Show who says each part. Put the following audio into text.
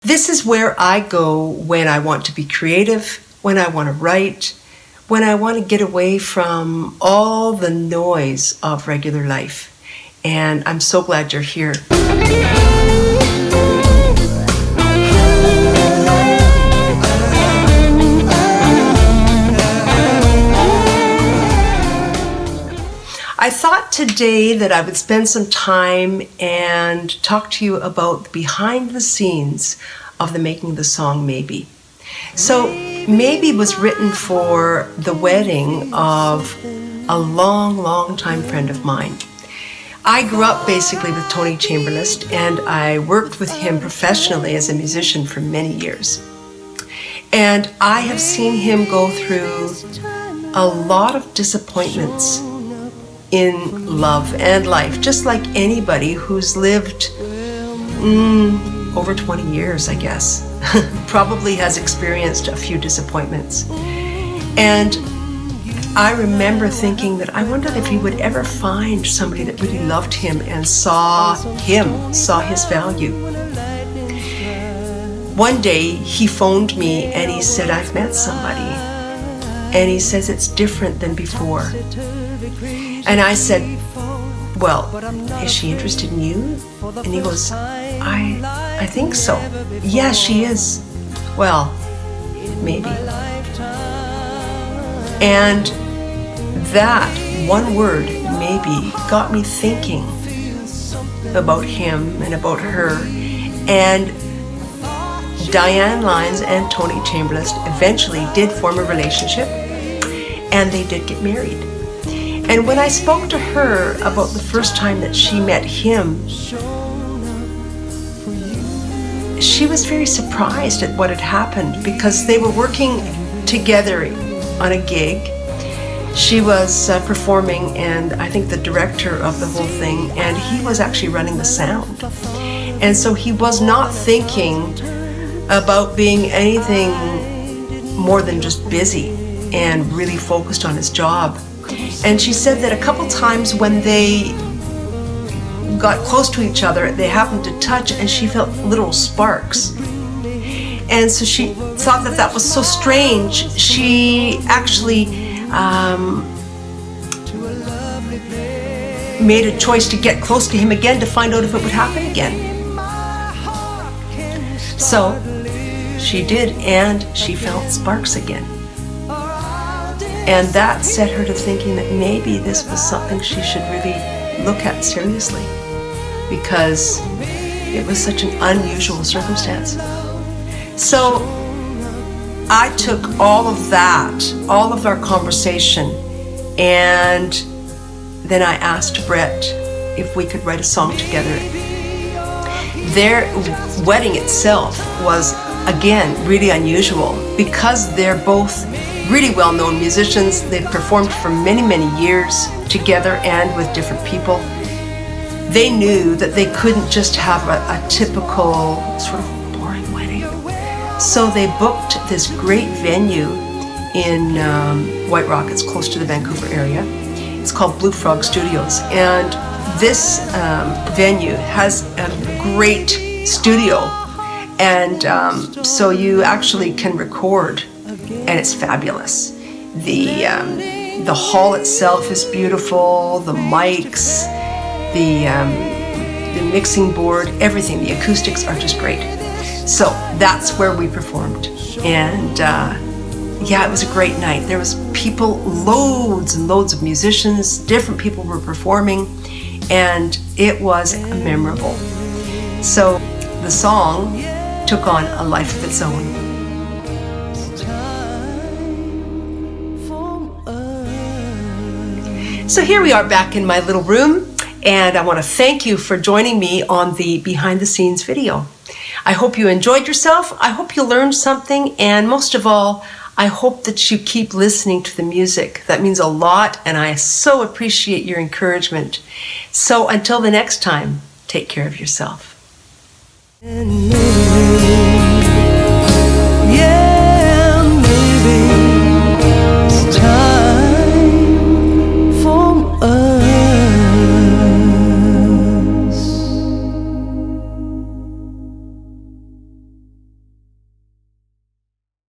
Speaker 1: This is where I go when I want to be creative, when I want to write, when I want to get away from all the noise of regular life. And I'm so glad you're here. I thought today that I would spend some time and talk to you about behind the scenes of the making of the song Maybe. So Maybe was written for the wedding of a long time friend of mine. I grew up basically with Tony Chamberlain, and I worked with him professionally as a musician for many years. And I have seen him go through a lot of disappointments in love and life, just like anybody who's lived over 20 years, I guess. Probably has experienced a few disappointments. And I remember thinking that I wondered if he would ever find somebody that really loved him and saw his value. One day he phoned me and he said, I've met somebody. And he says it's different than before. And I said, well, is she interested in you? And he goes, I think so. Yeah, she is. Well, maybe. And that one word, maybe, got me thinking about him and about her. And Diane Lyons and Tony Chamberlain eventually did form a relationship, and they did get married. And when I spoke to her about the first time that she met him, she was very surprised at what had happened, because they were working together on a gig. She was performing, and I think the director of the whole thing, and he was actually running the sound. And so he was not thinking about being anything more than just busy and really focused on his job. And she said that a couple times when they got close to each other, they happened to touch, and she felt little sparks. And so she thought that that was so strange. She actually made a choice to get close to him again to find out if it would happen again. So she did, and she felt sparks again. And that set her to thinking that maybe this was something she should really look at seriously, because it was such an unusual circumstance. So I took all of that, all of our conversation, and then I asked Brett if we could write a song together. Their wedding itself was, again, really unusual, because they're both really well-known musicians. They've performed for many years together and with different people. They knew that they couldn't just have a typical sort of boring wedding. So they booked this great venue in White Rock. It's close to the Vancouver area. It's called Blue Frog Studios. And this venue has a great studio. And so you actually can record, and it's fabulous. The hall itself is beautiful, the mics, the mixing board, everything, the acoustics are just great. So that's where we performed. And yeah, it was a great night. There was people, loads and loads of musicians, different people were performing, and it was memorable. So the song took on a life of its own. So here we are back in my little room, and I want to thank you for joining me on the behind the scenes video. I hope you enjoyed yourself. I hope you learned something, and most of all, I hope that you keep listening to the music. That means a lot, and I so appreciate your encouragement. So until the next time, take care of yourself.